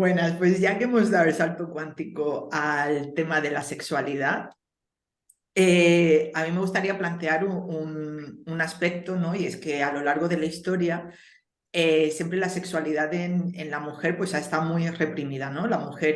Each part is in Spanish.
Buenas, pues ya que hemos dado el salto cuántico al tema de la sexualidad, a mí me gustaría plantear un aspecto, ¿no? Y es que a lo largo de la historia, siempre la sexualidad en la mujer pues ha estado muy reprimida, ¿no? La mujer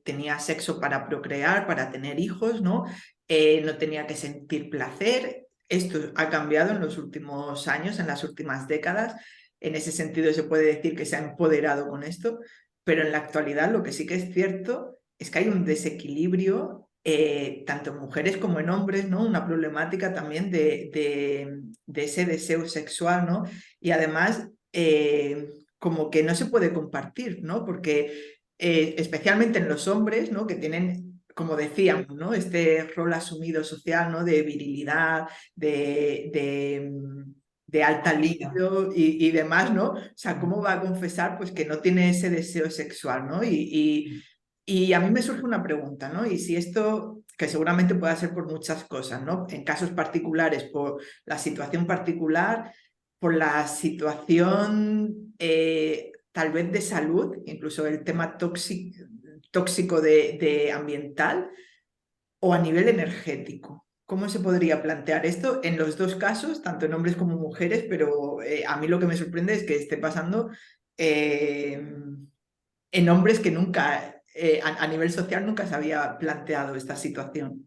tenía sexo para procrear, para tener hijos, ¿no? No tenía que sentir placer. Esto ha cambiado en los últimos años, en las últimas décadas. En ese sentido se puede decir que se ha empoderado con esto, pero en la actualidad lo que sí que es cierto es que hay un desequilibrio tanto en mujeres como en hombres, ¿no? Una problemática también de ese deseo sexual, ¿no? Y además como que no se puede compartir, ¿no? Porque especialmente en los hombres, ¿no? Que tienen, como decíamos, ¿no? Este rol asumido social, ¿no? De virilidad, de alta Vida. libido y demás, ¿no? O sea, ¿cómo va a confesar pues que no tiene ese deseo sexual, ¿no? Y a mí me surge una pregunta, ¿no? Y si esto, que seguramente pueda ser por muchas cosas, ¿no? En casos particulares, por la situación particular, por la situación tal vez de salud, incluso el tema tóxico de ambiental o a nivel energético. ¿Cómo se podría plantear esto en los dos casos, tanto en hombres como mujeres? Pero a mí lo que me sorprende es que esté pasando eh, en hombres que nunca, a nivel social, nunca se había planteado esta situación.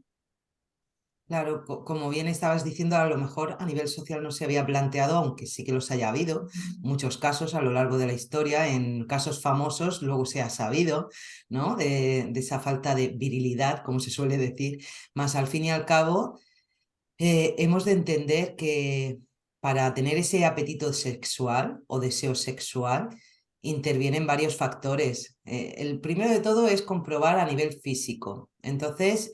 Claro, como bien estabas diciendo, a lo mejor a nivel social no se había planteado, aunque sí que los haya habido, muchos casos a lo largo de la historia, en casos famosos luego se ha sabido, ¿no? De esa falta de virilidad, como se suele decir, más al fin y al cabo, hemos de entender que para tener ese apetito sexual o deseo sexual intervienen varios factores. El primero de todo es comprobar a nivel físico. Entonces,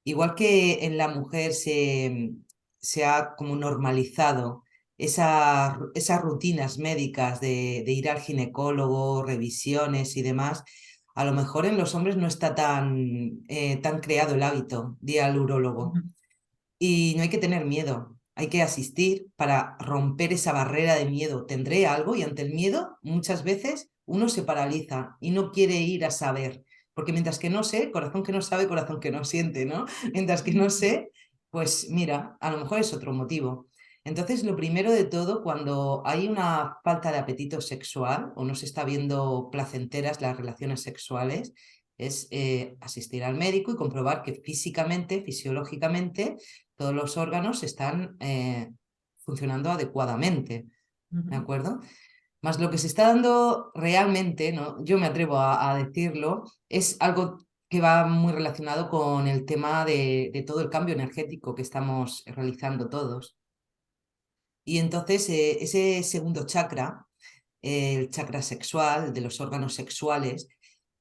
igual que en la mujer se ha como normalizado esas rutinas médicas de ir al ginecólogo, revisiones y demás, a lo mejor en los hombres no está tan creado el hábito de ir al urólogo. Y no hay que tener miedo, hay que asistir para romper esa barrera de miedo. Tendré algo y ante el miedo muchas veces uno se paraliza y no quiere ir a saber, porque mientras que no sé, corazón que no sabe, corazón que no siente, ¿no? Mientras que no sé, pues mira, a lo mejor es otro motivo. Entonces, lo primero de todo, cuando hay una falta de apetito sexual o no se está viendo placenteras las relaciones sexuales, es asistir al médico y comprobar que físicamente, fisiológicamente, todos los órganos están funcionando adecuadamente, ¿de Ujú. acuerdo? Más lo que se está dando realmente, ¿no? Yo me atrevo a decirlo, es algo que va muy relacionado con el tema de todo el cambio energético que estamos realizando todos. Y entonces ese segundo chakra, el chakra sexual, de los órganos sexuales,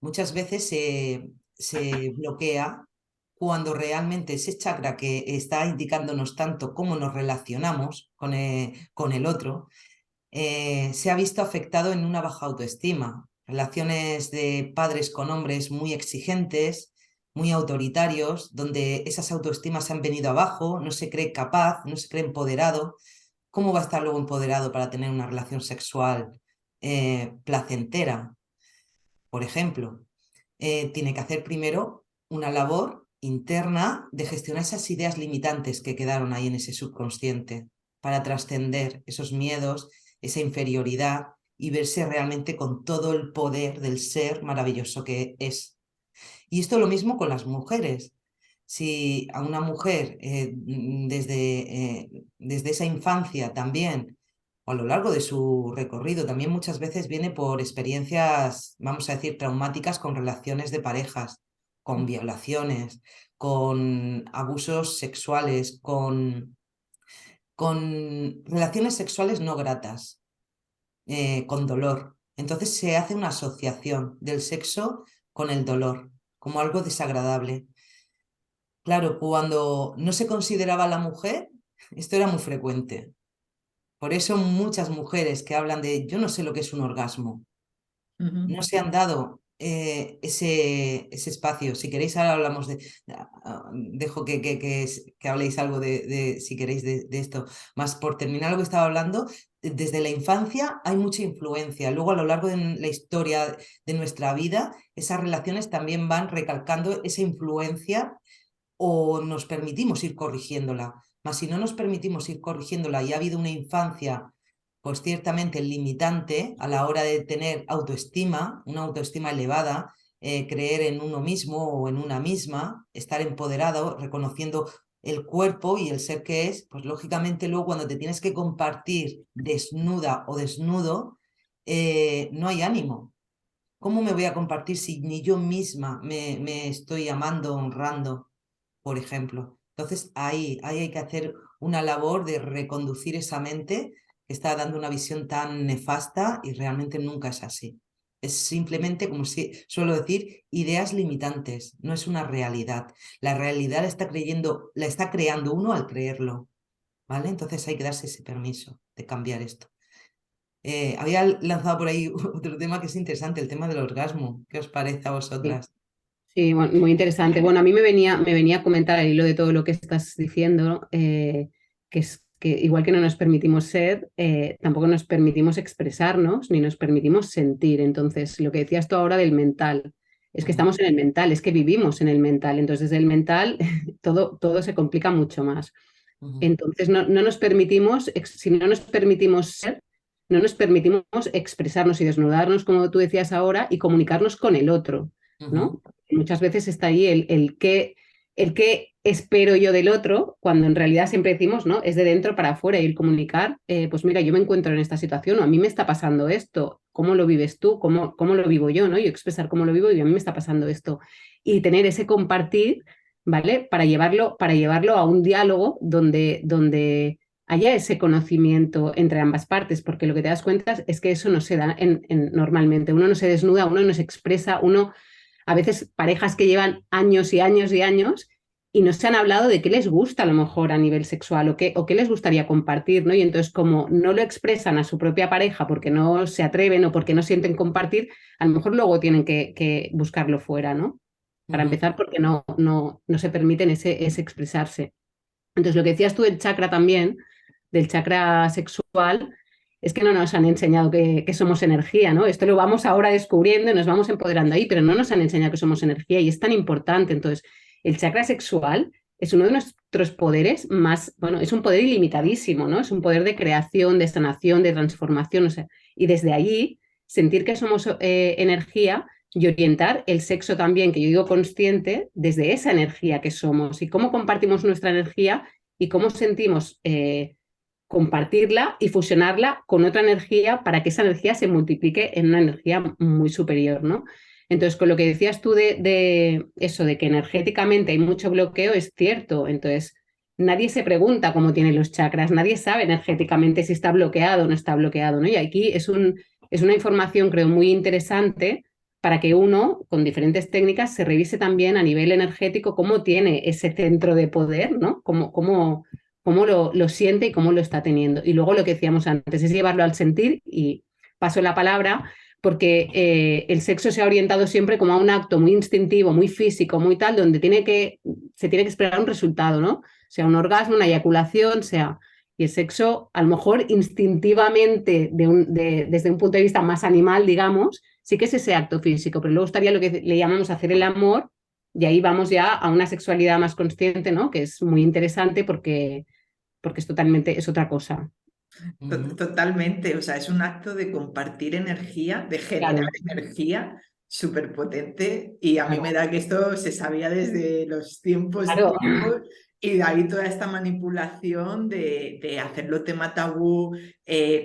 muchas veces se bloquea cuando realmente ese chakra que está indicándonos tanto cómo nos relacionamos con el otro, se ha visto afectado en una baja autoestima. Relaciones de padres con hombres muy exigentes, muy autoritarios, donde esas autoestimas se han venido abajo, no se cree capaz, no se cree empoderado. ¿Cómo va a estar luego empoderado para tener una relación sexual placentera? Por ejemplo, tiene que hacer primero una labor interna de gestionar esas ideas limitantes que quedaron ahí en ese subconsciente para trascender esos miedos, esa inferioridad y verse realmente con todo el poder del ser maravilloso que es. Y esto lo mismo con las mujeres. Si a una mujer desde esa infancia también, o a lo largo de su recorrido, también muchas veces viene por experiencias, vamos a decir, traumáticas con relaciones de parejas, con violaciones, con abusos sexuales, con relaciones sexuales no gratas, con dolor. Entonces se hace una asociación del sexo con el dolor, como algo desagradable. Claro, cuando no se consideraba a la mujer, esto era muy frecuente. Por eso muchas mujeres que hablan de yo no sé lo que es un orgasmo, Ujú. no se han dado ese espacio. Si queréis, ahora hablamos dejo que habléis algo si queréis, de esto. Más por terminar lo que estaba hablando, desde la infancia hay mucha influencia. Luego, a lo largo de la historia de nuestra vida, esas relaciones también van recalcando esa influencia o nos permitimos ir corrigiéndola. Mas si no nos permitimos ir corrigiéndola y ha habido una infancia, pues ciertamente limitante a la hora de tener autoestima, una autoestima elevada, creer en uno mismo o en una misma, estar empoderado, reconociendo el cuerpo y el ser que es, pues lógicamente luego cuando te tienes que compartir desnuda o desnudo, no hay ánimo. ¿Cómo me voy a compartir si ni yo misma me estoy amando, honrando, por ejemplo? Entonces ahí hay que hacer una labor de reconducir esa mente que está dando una visión tan nefasta y realmente nunca es así. Es simplemente, como suelo decir, ideas limitantes, no es una realidad. La realidad la está creando uno al creerlo, ¿vale? Entonces hay que darse ese permiso de cambiar esto. Había lanzado por ahí otro tema que es interesante, el tema del orgasmo. ¿Qué os parece a Sí, vosotras? sí, bueno, muy interesante. Bueno, a mí me venía a comentar al hilo de todo lo que estás diciendo, que es que igual que no nos permitimos ser, tampoco nos permitimos expresarnos ni nos permitimos sentir. Entonces, lo que decías tú ahora del mental, es que Ujú, estamos en el mental, es que vivimos en el mental. Entonces, desde el mental todo se complica mucho más. ujú, Entonces, no nos permitimos, si no nos permitimos ser, no nos permitimos expresarnos y desnudarnos, como tú decías ahora, y comunicarnos con el otro, ujú, ¿no? Muchas veces está ahí el qué espero yo del otro, cuando en realidad siempre decimos, ¿no? Es de dentro para afuera y el comunicar, pues mira, yo me encuentro en esta situación o a mí me está pasando esto, ¿cómo lo vives tú? ¿Cómo lo vivo yo, ¿no? Yo expresar cómo lo vivo y a mí me está pasando esto. Y tener ese compartir, ¿vale? Para llevarlo a un diálogo donde haya ese conocimiento entre ambas partes, porque lo que te das cuenta es que eso no se da normalmente. Uno no se desnuda, uno no se expresa, a veces parejas que llevan años y años y años y no se han hablado de qué les gusta a lo mejor a nivel sexual o qué les gustaría compartir, ¿no? Y entonces como no lo expresan a su propia pareja porque no se atreven o porque no sienten compartir, a lo mejor luego tienen que buscarlo fuera, ¿no? Para ujú, empezar, porque no se permiten ese expresarse. Entonces, lo que decías tú del chakra también, del chakra sexual, es que no nos han enseñado que somos energía, ¿no? Esto lo vamos ahora descubriendo y nos vamos empoderando ahí, pero no nos han enseñado que somos energía y es tan importante. Entonces, el chakra sexual es uno de nuestros poderes más, bueno, es un poder ilimitadísimo, ¿no? Es un poder de creación, de sanación, de transformación, o sea, y desde allí sentir que somos energía y orientar el sexo también, que yo digo consciente, desde esa energía que somos y cómo compartimos nuestra energía y cómo sentimos compartirla y fusionarla con otra energía para que esa energía se multiplique en una energía muy superior, ¿no? Entonces, con lo que decías tú de eso, de que energéticamente hay mucho bloqueo, es cierto. Entonces, nadie se pregunta cómo tienen los chakras, nadie sabe energéticamente si está bloqueado o no está bloqueado, ¿no? Y aquí es una información, creo, muy interesante para que uno, con diferentes técnicas, se revise también a nivel energético cómo tiene ese centro de poder, ¿no? Cómo lo siente y cómo lo está teniendo. Y luego lo que decíamos antes es llevarlo al sentir y paso la palabra porque el sexo se ha orientado siempre como a un acto muy instintivo, muy físico, muy tal, donde se tiene que esperar un resultado, ¿no? Sea un orgasmo, una eyaculación, sea... Y el sexo, a lo mejor instintivamente, desde un punto de vista más animal, digamos, sí que es ese acto físico, pero luego estaría lo que le llamamos hacer el amor, y ahí vamos ya a una sexualidad más consciente, ¿no? Que es muy interesante porque es totalmente, es otra cosa. ujú. Totalmente, o sea, es un acto de compartir energía, de generar Claro, energía súper potente y a mí me claro, da que esto se sabía desde los claro. tiempos y de ahí toda esta manipulación de hacerlo tema tabú,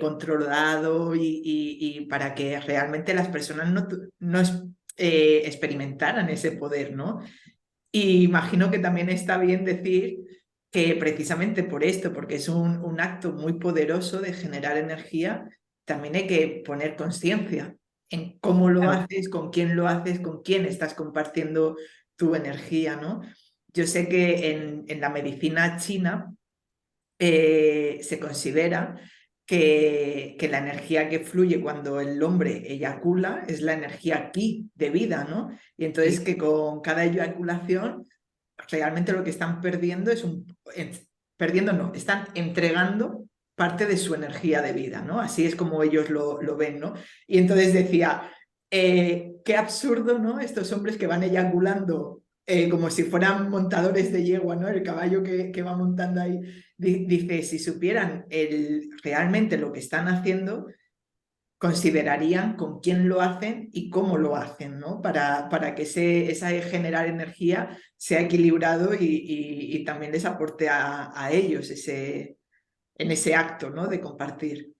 controlado y para que realmente las personas no experimentaran ese poder, ¿no? Y imagino que también está bien decir que precisamente por esto, porque es un acto muy poderoso de generar energía, también hay que poner conciencia en cómo lo Claro. haces, con quién lo haces, con quién estás compartiendo tu energía, ¿no? Yo sé que en la medicina china se considera que la energía que fluye cuando el hombre eyacula es la energía ki de vida, ¿no? Y entonces Sí. que con cada eyaculación realmente lo que están perdiendo es perdiendo no, están entregando parte de su energía de vida, ¿no? Así es como ellos lo ven, ¿no? Y entonces decía, qué absurdo, ¿no? Estos hombres que van eyaculando como si fueran montadores de yegua, ¿no? El caballo que va montando ahí. Dice, si supieran realmente lo que están haciendo, considerarían con quién lo hacen y cómo lo hacen, ¿no? Para que esa generar energía sea equilibrado y también les aporte a ellos en ese acto, ¿no? De compartir.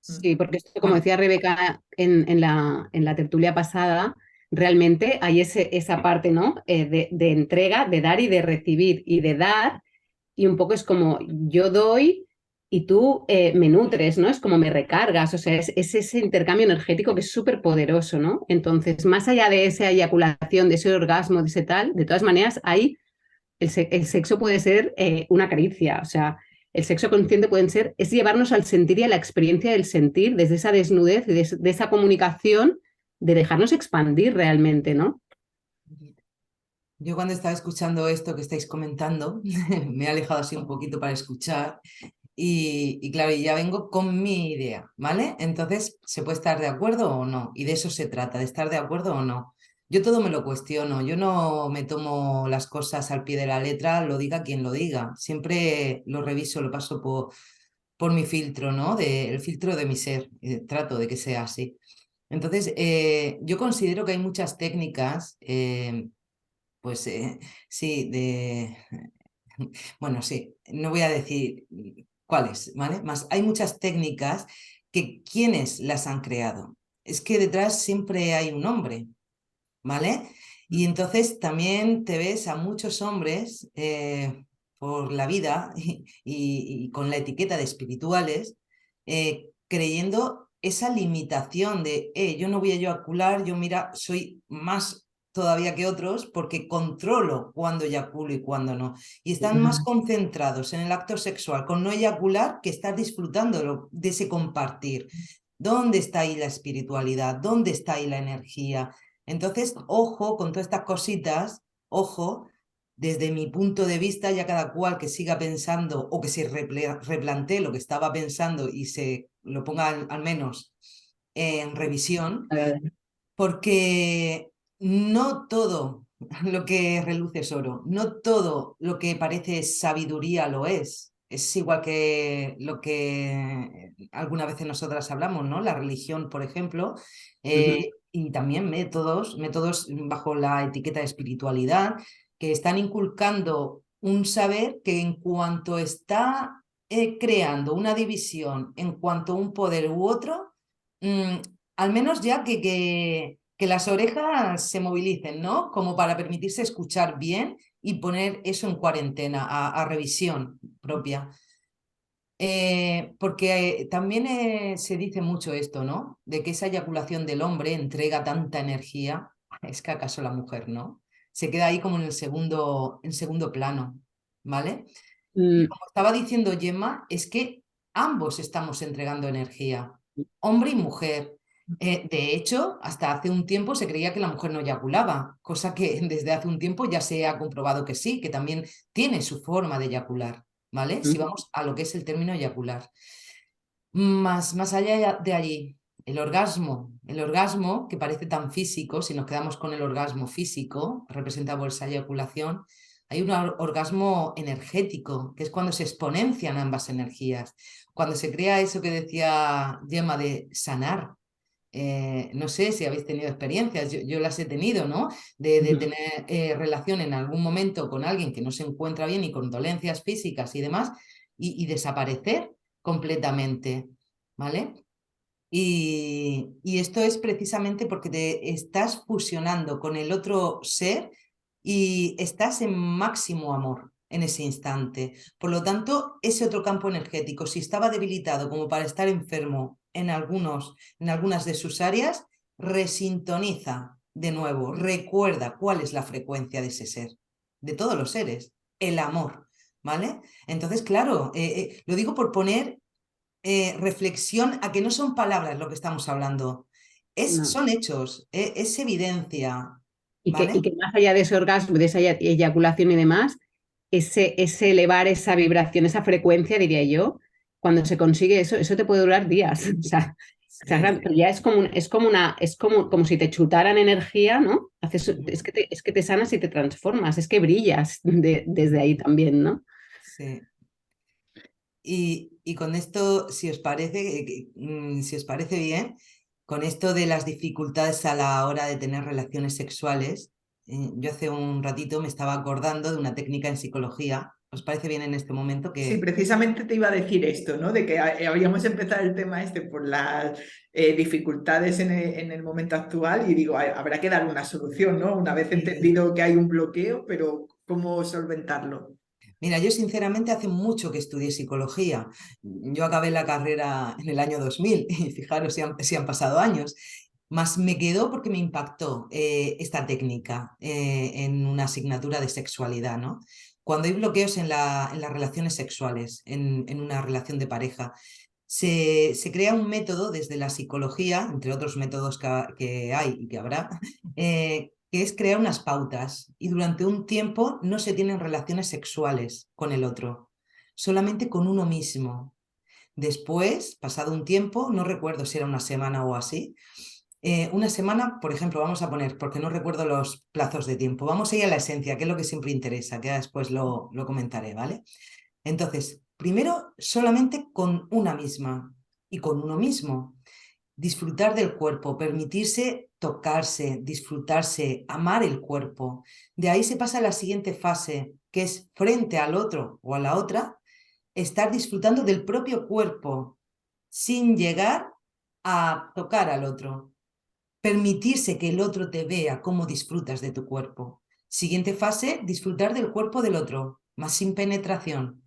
Sí, porque esto, como Bueno, decía Rebeca en la tertulia pasada, realmente hay esa parte, ¿no? De entrega, de dar y de recibir, y de dar, y un poco es como yo doy y tú me nutres, ¿no? Es como me recargas, o sea, es ese intercambio energético que es súper poderoso, ¿no? Entonces, más allá de esa eyaculación, de ese orgasmo, de ese tal, de todas maneras, hay el sexo puede ser una caricia, o sea, el sexo consciente es llevarnos al sentir y a la experiencia del sentir, desde esa desnudez, de esa comunicación, de dejarnos expandir realmente, ¿no? yo cuando estaba escuchando esto que estáis comentando, me he alejado así un poquito para escuchar y claro, y ya vengo con mi idea, ¿vale? Entonces, ¿se puede estar de acuerdo o no? Y de eso se trata, de estar de acuerdo o no. Yo todo me lo cuestiono, yo no me tomo las cosas al pie de la letra, lo diga quien lo diga. Siempre lo reviso, lo paso por mi filtro, ¿no? El filtro de mi ser, trato de que sea así. Entonces, yo considero que hay muchas técnicas, pues sí, bueno, sí, no voy a decir cuáles, ¿vale? Más, hay muchas técnicas que quienes las han creado. Es que detrás siempre hay un hombre, ¿vale? Y entonces también te ves a muchos hombres por la vida y con la etiqueta de espirituales creyendo esa limitación de, yo no voy a eyacular, yo mira, soy más todavía que otros porque controlo cuándo eyaculo y cuándo no. Y están más concentrados en el acto sexual con no eyacular que estar disfrutando de ese compartir. ¿Dónde está ahí la espiritualidad? ¿Dónde está ahí la energía? Entonces, ojo con todas estas cositas, ojo, desde mi punto de vista, ya cada cual que siga pensando o que se replantee lo que estaba pensando y se lo ponga al menos en revisión, porque no todo lo que reluce es oro, no todo lo que parece sabiduría lo es. Es igual que lo que algunas veces nosotras hablamos, ¿no? La religión, por ejemplo, y también métodos bajo la etiqueta de espiritualidad, que están inculcando un saber que en cuanto está creando una división en cuanto a un poder u otro, al menos ya que las orejas se movilicen, ¿no? Como para permitirse escuchar bien y poner eso en cuarentena, a revisión propia. Porque también se dice mucho esto, ¿no? De que esa eyaculación del hombre entrega tanta energía, es que acaso la mujer, ¿no? Se queda ahí como en segundo plano, ¿vale? Y Mm, como estaba diciendo Gemma, es que ambos estamos entregando energía, hombre y mujer. De hecho, hasta hace un tiempo se creía que la mujer no eyaculaba, cosa que desde hace un tiempo ya se ha comprobado que sí, que también tiene su forma de eyacular, ¿vale? Si vamos a lo que es el término eyacular. Más allá de allí, el orgasmo que parece tan físico, si nos quedamos con el orgasmo físico, representado por esa eyaculación, hay un orgasmo energético, que es cuando se exponencian ambas energías, cuando se crea eso que decía Gemma de sanar. No sé si habéis tenido experiencias, yo las he tenido, ¿no? De tener relación en algún momento con alguien que no se encuentra bien y con dolencias físicas y demás, y desaparecer completamente, ¿vale? Y esto es precisamente porque te estás fusionando con el otro ser y estás en máximo amor en ese instante. Por lo tanto, ese otro campo energético, si estaba debilitado como para estar enfermo en algunas de sus áreas, resintoniza de nuevo, recuerda cuál es la frecuencia de ese ser, de todos los seres, el amor, ¿vale? Entonces, claro, lo digo por poner reflexión a que no son palabras lo que estamos hablando, No. son hechos, es evidencia, Y ¿vale? que más allá de ese orgasmo, de esa eyaculación y demás, ese elevar esa vibración, esa frecuencia, diría yo, cuando se consigue eso, eso te puede durar días. Sí, Pero ya como si te chutaran energía, ¿no? ujú, Es que te sanas y te transformas, es que brillas desde ahí también, ¿no? sí. Y con esto, si os parece, si os parece bien, con esto de las dificultades a la hora de tener relaciones sexuales, yo hace un ratito me estaba acordando de una técnica en psicología. ¿Os parece bien en este momento Sí, que... precisamente te iba a decir esto, ¿no? De que habíamos empezado el tema este por las dificultades en el momento actual y digo, habrá que dar una solución, ¿no? Una vez entendido que hay un bloqueo, pero ¿cómo solventarlo? Mira, yo sinceramente hace mucho que estudié psicología. Yo acabé la carrera en el año 2000 y fijaros si han pasado años. Más me quedó porque me impactó esta técnica en una asignatura de sexualidad, ¿no? Cuando hay bloqueos en las relaciones sexuales, en una relación de pareja, se crea un método desde la psicología, entre otros métodos que hay y que habrá, que es crear unas pautas y durante un tiempo no se tienen relaciones sexuales con el otro, solamente con uno mismo. Después, pasado un tiempo, no recuerdo si era una semana o así, una semana, por ejemplo, vamos a poner, porque no recuerdo los plazos de tiempo, vamos a ir a la esencia, que es lo que siempre interesa, que ya después lo comentaré, ¿vale? Entonces, primero solamente con una misma y con uno mismo. Disfrutar del cuerpo, permitirse tocarse, disfrutarse, amar el cuerpo. De ahí se pasa a la siguiente fase, que es frente al otro o a la otra, estar disfrutando del propio cuerpo sin llegar a tocar al otro. Permitirse que el otro te vea cómo disfrutas de tu cuerpo. Siguiente fase, disfrutar del cuerpo del otro, más sin penetración.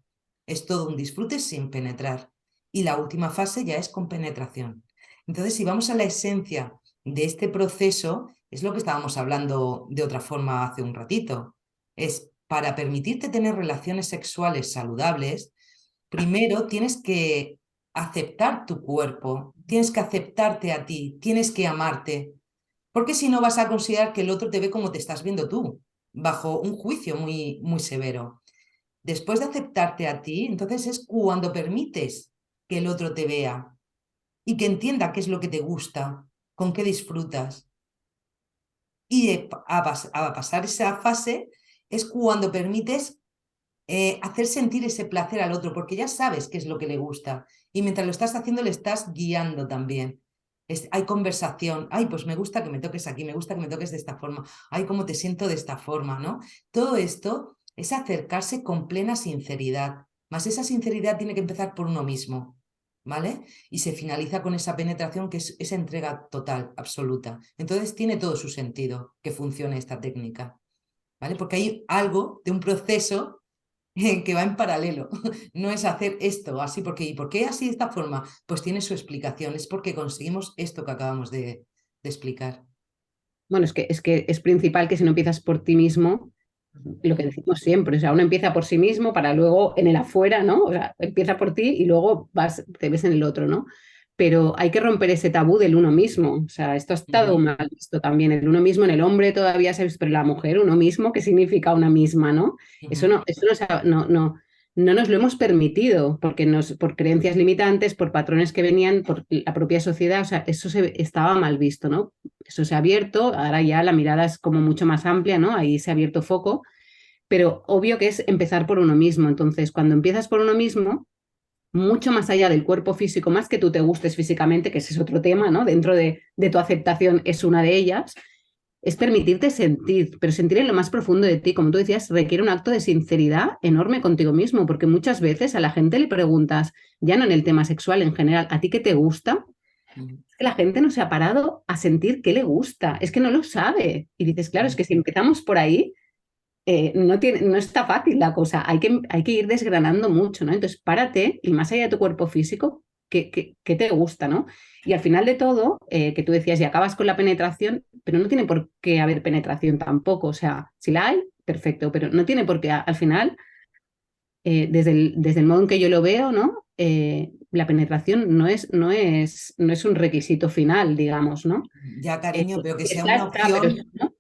Es todo un disfrute sin penetrar. Y la última fase ya es con penetración. Entonces, si vamos a la esencia de este proceso, es lo que estábamos hablando de otra forma hace un ratito. Es para permitirte tener relaciones sexuales saludables, primero tienes que aceptar tu cuerpo, tienes que aceptarte a ti, tienes que amarte, porque si no vas a considerar que el otro te ve como te estás viendo tú, bajo un juicio muy, muy severo. Después de aceptarte a ti, entonces es cuando permites que el otro te vea y que entienda qué es lo que te gusta, con qué disfrutas. Y a pasar esa fase es cuando permites hacer sentir ese placer al otro, porque ya sabes qué es lo que le gusta. Y mientras lo estás haciendo, le estás guiando también. Hay conversación. Ay, pues me gusta que me toques aquí, me gusta que me toques de esta forma. Ay, cómo te siento de esta forma, ¿no? Todo esto es acercarse con plena sinceridad. Más esa sinceridad tiene que empezar por uno mismo, ¿vale? Y se finaliza con esa penetración que es esa entrega total, absoluta. Entonces tiene todo su sentido que funcione esta técnica, ¿vale? Porque hay algo de un proceso que va en paralelo. No es hacer esto así porque, ¿y por qué así de esta forma? Pues tiene su explicación, es porque conseguimos esto que acabamos de explicar. Bueno, es que es principal que si no empiezas por ti mismo, lo que decimos siempre, o sea, uno empieza por sí mismo para luego en el afuera, ¿no? O sea, empieza por ti y luego te ves en el otro, ¿no? Pero hay que romper ese tabú del uno mismo, o sea, esto ha estado Ujú, mal visto también, el uno mismo en el hombre todavía se ha visto, pero la mujer, uno mismo, ¿qué significa una misma, ¿no? ujú, Eso no nos lo hemos permitido, porque por creencias limitantes, por patrones que venían, por la propia sociedad, o sea, estaba mal visto, ¿no? Eso se ha abierto, ahora ya la mirada es como mucho más amplia, ¿no? Ahí se ha abierto foco, pero obvio que es empezar por uno mismo. Entonces, cuando empiezas por uno mismo, mucho más allá del cuerpo físico, más que tú te gustes físicamente, que ese es otro tema, ¿no? Dentro de tu aceptación es una de ellas, es permitirte sentir, pero sentir en lo más profundo de ti, como tú decías, requiere un acto de sinceridad enorme contigo mismo, porque muchas veces a la gente le preguntas, ya no en el tema sexual en general, ¿a ti qué te gusta? ujú, Es que la gente no se ha parado a sentir qué le gusta, es que no lo sabe. Y dices, claro, es ujú. que si empezamos por ahí, no está fácil la cosa, hay que ir desgranando mucho, ¿no? Entonces, párate y más allá de tu cuerpo físico, ¿qué te gusta, ¿no? Y al final de todo, que tú decías, y acabas con la penetración, pero no tiene por qué haber penetración tampoco, o sea, si la hay, perfecto, pero no tiene por qué, al final, desde el modo en que yo lo veo, ¿no? la penetración no es un requisito final, digamos, ¿no? Ya, cariño, pero que sea una Está, pero, opción, ¿no?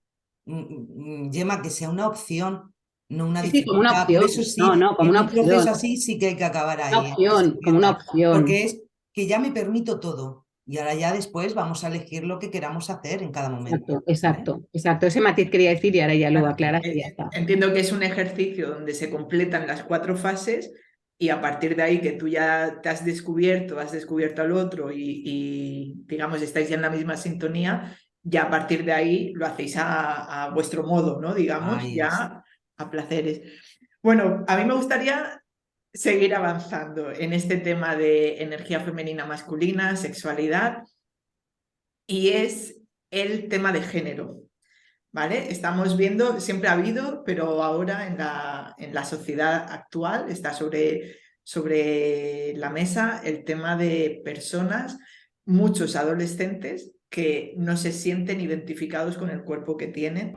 Gemma, que sea una opción, no una Sí, sí, como una dificultad. Por opción. eso No, sí, no, como en una un proceso opción. así sí que hay que acabar Una ahí, que se opción, como una entienda. opción. Porque es que ya me permito todo y ahora ya después vamos a elegir lo que queramos hacer en cada momento, Exacto, ¿vale? exacto, exacto. Ese matiz quería decir y ahora ya lo Exacto. aclaras y ya está. Entiendo que es un ejercicio donde se completan las 4 fases y a partir de ahí que tú ya te has descubierto al otro digamos, estáis ya en la misma sintonía, ya a partir de ahí lo hacéis a vuestro modo, ¿no? Digamos, Ahí es. ya a placeres. Bueno, a mí me gustaría seguir avanzando en este tema de energía femenina masculina, sexualidad, y es el tema de género. ¿Vale? Estamos viendo, siempre ha habido, pero ahora en la sociedad actual está sobre la mesa el tema de personas, muchos adolescentes que no se sienten identificados con el cuerpo que tienen